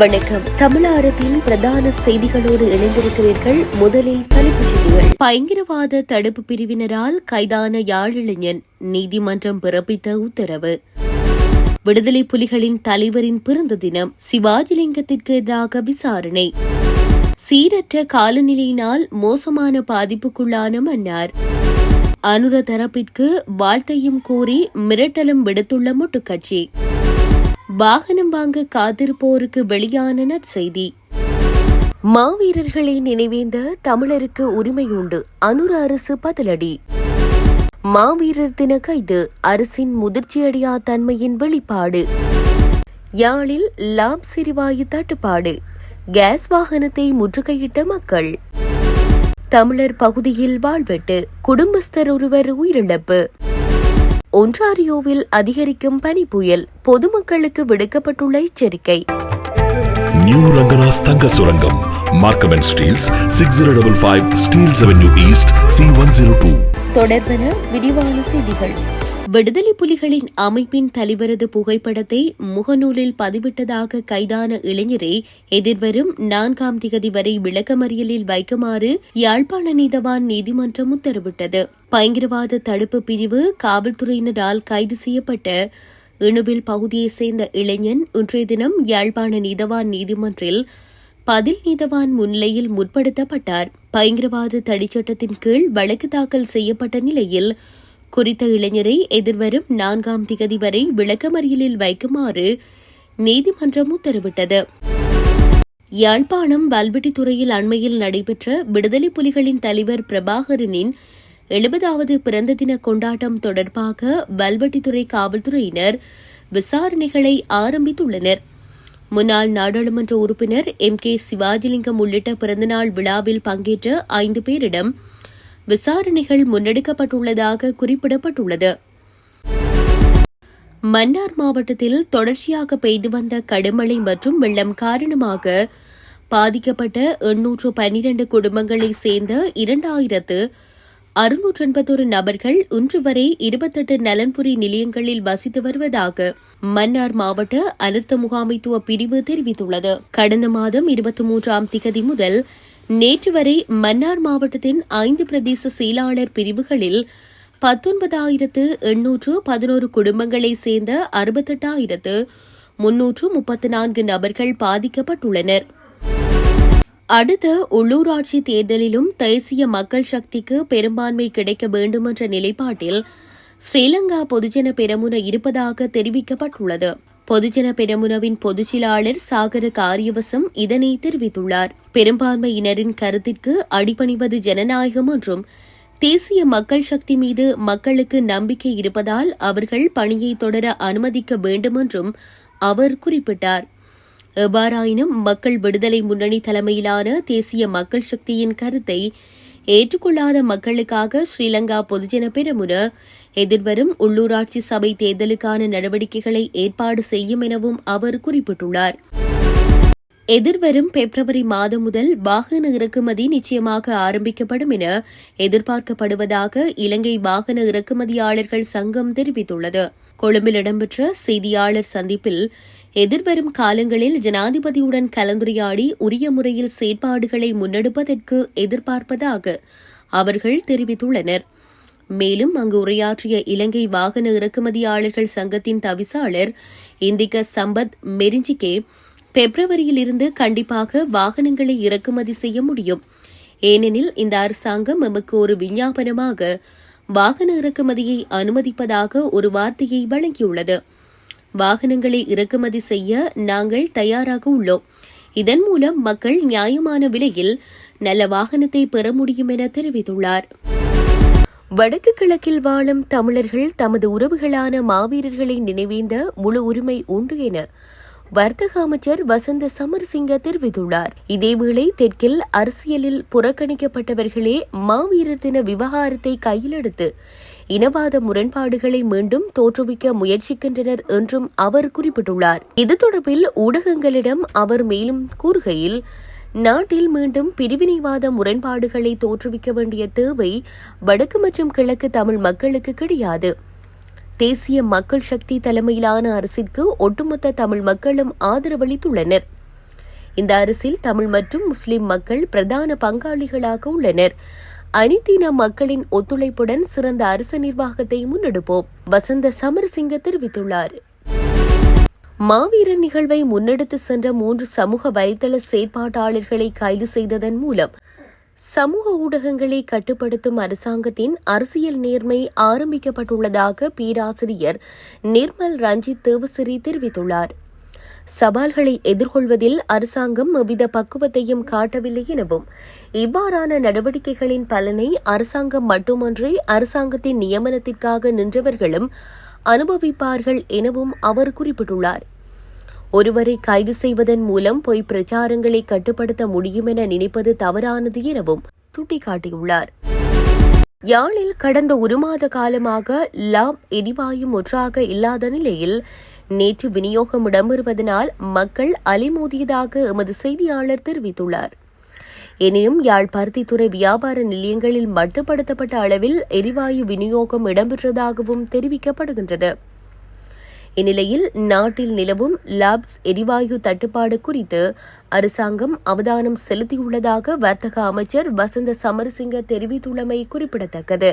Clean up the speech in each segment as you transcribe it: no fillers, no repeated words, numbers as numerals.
வணக்கம். தமிழாரத்தின் பிரதான செய்திகளோடு இணைந்திருக்கிறீர்கள். முதலில் தலைப்புச் செய்திகள். பயங்கரவாத தடுப்பு பிரிவினரால் கைதான யாழ் இளைஞன் நீதிமன்றம் பிறப்பித்த உத்தரவு. விடுதலை புலிகளின் தலைவரின் பிறந்த தினம். சிவாஜிலிங்கத்திற்கு எதிராக விசாரணை. சீரற்ற காலநிலையினால் மோசமான பாதிப்புக்குள்ளான மன்னார். அனுர தரப்பிற்கு வாழ்த்தையும் கோரி மிரட்டலும் விடுத்துள்ள முட்டுக்கட்சி. வாகனம் வாங்க காத்திருப்போருக்கு வெளியான நற்செய்தி. மாவீரர்களை நினைவேந்த தமிழருக்கு உரிமை உண்டு, அனுர அரசு பதிலடி. மாவீரர் தின கைது, அரசின் முதிர்ச்சியடையா தன்மையின் வெளிப்பாடு. யாழில் லாப் சிறிவாயு தட்டுப்பாடு, கேஸ் வாகனத்தை முற்றுகையிட்ட மக்கள். தமிழர் பகுதியில் வாழ்வெட்டு, குடும்பஸ்தர் ஒருவர் உயிரிழப்பு. ஒன்றாரியோவில் அதிகரிக்கும் பனி புயல், பொதுமக்களுக்கு விடுக்கப்பட்டுள்ள எச்சரிக்கை. நியூ ரங்கனாஸ் தங்க சுரங்கம், Markham and Steeles, 6055 Steeles Avenue East, C102. தொடர்பென விரிவான செய்திகள். விடுதலை புலிகளின் அமைப்பின் தலைவரது புகைப்படத்தை முகநூலில் பதிவிட்டதாக கைதான இளைஞரை எதிர்வரும் 4ஆம் திகதி வரை விளக்கமறியலில் வைக்குமாறு யாழ்ப்பாண நீதவான் நீதிமன்றம் உத்தரவிட்டது. பயங்கரவாத தடுப்பு பிரிவு காவல்துறையினரால் கைது செய்யப்பட்ட இணுவில் பகுதியைச் சேர்ந்த இளைஞன் இன்றைய தினம் யாழ்ப்பாண நீதவான் நீதிமன்றில் பதில் நீதவான் முன்னிலையில் முற்படுத்தப்பட்டார். பயங்கரவாத தடைச்சட்டத்தின் கீழ் வழக்கு தாக்கல் செய்யப்பட்ட நிலையில் குறித்த இளைஞரை எதிர்வரும் 4ஆம் திகதி வரை விளக்கமறியலில் வைக்குமாறு நீதிமன்றம் உத்தரவிட்டது. யாழ்ப்பாணம் வல்வெட்டித்துறையில் அண்மையில் நடைபெற்ற விடுதலை புலிகளின் தலைவர் பிரபாகரனின் 70வது பிறந்த தின கொண்டாட்டம் தொடர்பாக வல்வெட்டித்துறை காவல்துறையினர் விசாரணைகளை ஆரம்பித்துள்ளனர். முன்னாள் நாடாளுமன்ற உறுப்பினர் MK சிவாஜிலிங்கம் உள்ளிட்ட பிறந்தநாள் விழாவில் பங்கேற்ற 5 பேரிடம் விசாரணைகள் முன்னெடுக்கப்பட்டுள்ளதாக குறிப்பிடப்பட்டுள்ளது. மன்னார் மாவட்டத்தில் தொடர்ச்சியாக பெய்து வந்த கடுமழை மற்றும் வெள்ளம் காரணமாக பாதிக்கப்பட்ட 812 குடும்பங்களைச் சேர்ந்த 2681 நபர்கள் இன்று வரை 28 நலன்புரி நிலையங்களில் வசித்து வருவதாக மன்னார் மாவட்ட அனர்த்த முகாமைத்துவ பிரிவு தெரிவித்துள்ளது. கடந்த மாதம் 23ஆம் திகதி முதல் நேற்று வரை மன்னார் மாவட்டத்தின் 5 பிரதேச செயலாளர் பிரிவுகளில் 19,811 குடும்பங்களைச் சேர்ந்த 68,334 நபர்கள் பாதிக்கப்பட்டுள்ளனர். அடுத்த உள்ளூராட்சி தேர்தலிலும் தேசிய மக்கள் சக்திக்கு பெரும்பான்மை கிடைக்க வேண்டுமென்ற நிலைப்பாட்டில் ஸ்ரீலங்கா பொதுஜன பெரமுன இருப்பதாக தெரிவிக்கப்பட்டுள்ளது. பொதுஜன பெரமுனவின் பொதுச்செயலாளர் சாகர காரியவசம் இதனை தெரிவித்துள்ளார். பெரும்பான்மையினரின் கருத்திற்கு அடிபணிவது ஜனநாயகம் என்றும் தேசிய மக்கள் சக்தி மீது மக்களுக்கு நம்பிக்கை இருப்பதால் அவர்கள் பணியை தொடர அனுமதிக்க வேண்டும் என்றும் அவர் குறிப்பிட்டார். எவ்வாறாயினும் மக்கள் விடுதலை முன்னணி தலைமையிலான தேசிய மக்கள் சக்தியின் கருத்தை ஏற்றுக்கொள்ளாத மக்களுக்காக ஸ்ரீலங்கா பொதுஜன பெரமுன எதிர்வரும் உள்ளூராட்சி சபை தேர்தலுக்கான நடவடிக்கைகளை ஏற்பாடு செய்யும் எனவும் அவர் குறிப்பிட்டுள்ளார். எதிர்வரும் பிப்ரவரி மாதம் முதல் வாகன இறக்குமதி நிச்சயமாக ஆரம்பிக்கப்படும் என எதிர்பார்க்கப்படுவதாக இலங்கை வாகன இறக்குமதியாளர்கள் சங்கம் தெரிவித்துள்ளது. கொழும்பில் இடம்பெற்ற செய்தியாளர் சந்திப்பில் எதிர்வரும் காலங்களில் ஜனாதிபதியுடன் கலந்துரையாடி உரிய முறையில் செயற்பாடுகளை முன்னெடுப்பதற்கு எதிர்பார்ப்பதாக அவர்கள் தெரிவித்துள்ளனர். மேலும் அங்கு உரையாற்றிய இலங்கை வாகன இறக்குமதியாளர்கள் சங்கத்தின் தவிசாளர் இந்திக சம்பத் மெரிஞ்சிகே பிப்ரவரியில் இருந்து கண்டிப்பாக வாகனங்களை இறக்குமதி செய்ய முடியும். ஏனெனில் இந்த அரசாங்கம் எமக்கு ஒரு விஞ்ஞாபனமாக வாகன இறக்குமதியை அனுமதிப்பதாக ஒரு வார்த்தையை வழங்கியுள்ளது. வாகனங்களை இறக்குமதி செய்ய நாங்கள் தயாராக உள்ளோம். இதன் மூலம் மக்கள் நியாயமான விலையில் நல்ல வாகனத்தை பெற முடியும் என தெரிவித்துள்ளார். வடக்கு கிழக்கில் வாழும் தமிழர்கள் தமது உறவுகளான மாவீரர்களை நினைவேந்த முழு உரிமை உண்டு என வர்த்தக அமைச்சர் வசந்த சமரசிங்க தெரிவித்துள்ளார். இதேவேளை தெற்கில் அரசியலில் புறக்கணிக்கப்பட்டவர்களே மாவீரர் தின விவகாரத்தை கையில் எடுத்து இனவாத முரண்பாடுகளை மீண்டும் தோற்றுவிக்க முயற்சிக்கின்றனர் என்றும் அவர் குறிப்பிட்டுள்ளார். இது தொடர்பில் ஊடகங்களிடம் அவர் மேலும் கூறுகையில், நாட்டில் மீண்டும் பிரிவினைவாத முரண்பாடுகளை தோற்றுவிக்க வேண்டிய தேவை வடக்கு மற்றும் கிழக்கு தமிழ் மக்களுக்கு கிடையாது. தேசிய மக்கள் சக்தி தலைமையிலான அரசிற்கு ஒட்டுமொத்த தமிழ் மக்களும் ஆதரவளித்துள்ளனர். இந்த அரசில் தமிழ் மற்றும் முஸ்லிம் மக்கள் பிரதான பங்காளிகளாக உள்ளனர். அனைத்தின மக்களின் ஒத்துழைப்புடன் சிறந்த அரசு நிர்வாகத்தை முன்னெடுப்போம், வசந்த சமரசிங்க தெரிவித்துள்ளார். மாவீரர் நிகழ்வை முன்னெடுத்து சென்ற 3 சமூக வலைதள செயற்பாட்டாளர்களை கைது செய்ததன் மூலம் சமூக ஊடகங்களை கட்டுப்படுத்தும் அரசாங்கத்தின் அரசியல் நேர்மை ஆரம்பிக்கப்பட்டுள்ளதாக பேராசிரியர் நிர்மல் ரஞ்சித் தேவசிறி தெரிவித்துள்ளார். சவால்களை எதிர்கொள்வதில் அரசாங்கம் எவ்வித பக்குவத்தையும் காட்டவில்லை எனவும் இவ்வாறான நடவடிக்கைகளின் பலனை அரசாங்கம் மட்டுமன்றி அரசாங்கத்தின் நியமனத்திற்காக நின்றவர்களும் அனுபவிப்பார்கள் எனவும் அவர் குறிப்பிட்டுள்ளார். ஒருவரை கைது செய்வதன் மூலம் பொய் பிரச்சாரங்களை கட்டுப்படுத்த முடியும் என நினைப்பது தவறானது எனவும் சுட்டிக்காட்டியுள்ளார். யாழில் கடந்த 1 மாத காலமாக லாப் எரிவாயு முற்றாக இல்லாத நிலையில் நேற்று விநியோகம் இடம்பெறுவதனால் மக்கள் அலைமோதியதாக எமது செய்தியாளர் தெரிவித்துள்ளார். எனினும் யாழ் பருத்தித்துறை வியாபார நிலையங்களில் மட்டுப்படுத்தப்பட்ட அளவில் எரிவாயு விநியோகம் இடம்பெற்றதாகவும் தெரிவிக்கப்படுகின்றது. இந்நிலையில் நாட்டில் நிலவும் லாப்ஸ் எரிவாயு தட்டுப்பாடு குறித்து அரசாங்கம் அவதானம் செலுத்தியுள்ளதாக வர்த்தக அமைச்சர் வசந்த சமரசிங்க தெரிவித்துள்ளமை குறிப்பிடத்தக்கது.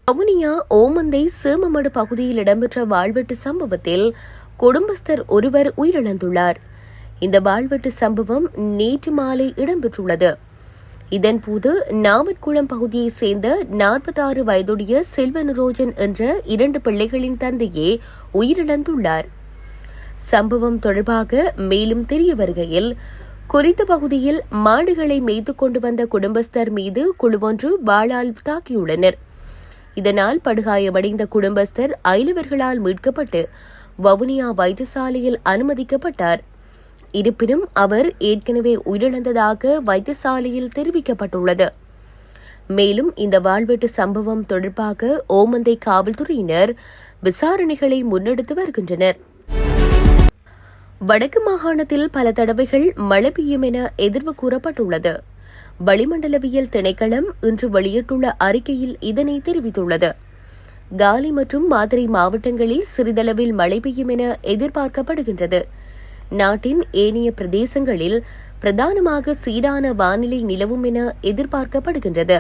வவுனியா ஓமந்தை சேமமடு பகுதியில் இடம்பெற்ற வாழ்வெட்டு சம்பவத்தில் குடும்பஸ்தர் ஒருவர் உயிரிழந்துள்ளார். இந்த வாழ்வெட்டு சம்பவம் நேற்று மாலை இடம்பெற்றுள்ளது. இதன்போது நாவற்குளம் பகுதியைச் சேர்ந்த 46 வயதுடைய செல்வநிரோஜன் என்ற 2 பிள்ளைகளின் தந்தையே உயிரிழந்துள்ளார். சம்பவம் தொடர்பாக மேலும் தெரிய வருகையில் குறித்த பகுதியில் மாடுகளை மேய்த்துக் கொண்டு வந்த குடும்பஸ்தர் மீது குழுவொன்று வாளால் தாக்கியுள்ளனர். இதனால் படுகாயமடைந்த குடும்பஸ்தர் அயலவர்களால் மீட்கப்பட்டு வவுனியா வைத்தியசாலையில் அனுமதிக்கப்பட்டார். இருப்பினும் அவர் ஏற்கனவே உயிரிழந்ததாக வைத்தியசாலையில் தெரிவிக்கப்பட்டுள்ளது. மேலும் இந்த வாழ்வெட்டு சம்பவம் தொடர்பாக ஓமந்தை காவல்துறையினர் விசாரணைகளை முன்னெடுத்து வருகின்றனர். வடக்கு மாகாணத்தில் பல தடவைகள் மழை பெய்யும் என எதிர்வு கூறப்பட்டுள்ளது. வளிமண்டலவியல் திணைக்களம் இன்று வெளியிட்டுள்ள அறிக்கையில் இதனை தெரிவித்துள்ளது. காலி மற்றும் மாத்தறை மாவட்டங்களில் சிறிதளவில் மழை பெய்யும் என எதிர்பார்க்கப்படுகின்றது. நாட்டின் ஏனைய பிரதேசங்களில் பிரதானமாக சீரான வானிலை நிலவும் என எதிர்பார்க்கப்படுகின்றது.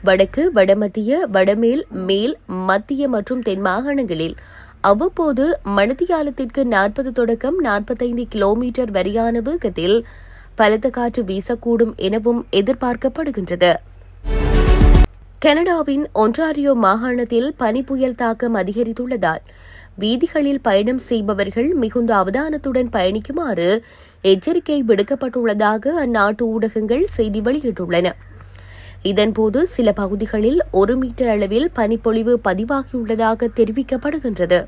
வடக்கு, வடமத்திய, வடமேல், மேல், மத்திய மற்றும் தென் மாகாணங்களில் அவ்வப்போது மணித்தியாலத்திற்கு 40 தொடக்கம் 45 கிலோமீட்டர் வரையான வேகத்தில் பலத்த காற்று வீசக்கூடும் எனவும் எதிர்பார்க்கப்படுகின்றது. கனடாவின் ஒன்டாரியோ மாகாணத்தில் பனிப்புயல் தாக்கம் அதிகரித்துள்ளதால் வீதிகளில் பயணம் செய்பவர்கள் மிகுந்த அவதானத்துடன் பயணிக்குமாறு எச்சரிக்கை விடுக்கப்பட்டுள்ளதாக அந்நாட்டு ஊடகங்கள் செய்தி வெளியிட்டுள்ளன. இதன்போது சில பகுதிகளில் 1 மீட்டர் அளவில் பனிப்பொழிவு பதிவாகியுள்ளதாக தெரிவிக்கப்படுகின்றது.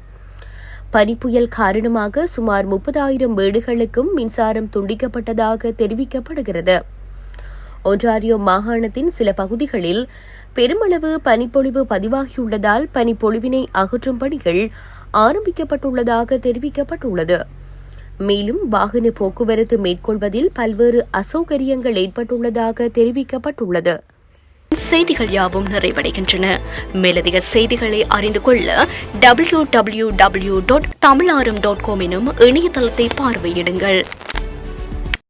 பனிப்புயல் காரணமாக சுமார் 30,000 வீடுகளுக்கும் மின்சாரம் துண்டிக்கப்பட்டதாக தெரிவிக்கப்படுகிறது. ஒன்டாரியோ மாகாணத்தின் சில பகுதிகளில் பெருமளவு பனிப்பொழிவு பதிவாகியுள்ளதால் பனிப்பொழிவினை அகற்றும் பணிகள் ஆரம்பிக்கப்பட்டுள்ளதாக தெரிவிக்கப்பட்டுள்ளது. மேலும் வாகன போக்குவரத்து மேற்கொள்வதில் பல்வேறு அசௌகரியங்கள் ஏற்பட்டுள்ளதாக தெரிவிக்கப்பட்டுள்ளது. செய்திகள் யாவும் நிறைவடைகின்றன. மேலதிக செய்திகளை அறிந்து கொள்ள www.tamilaram.com எனும் இணையதளத்தை பார்வையிடுங்கள்.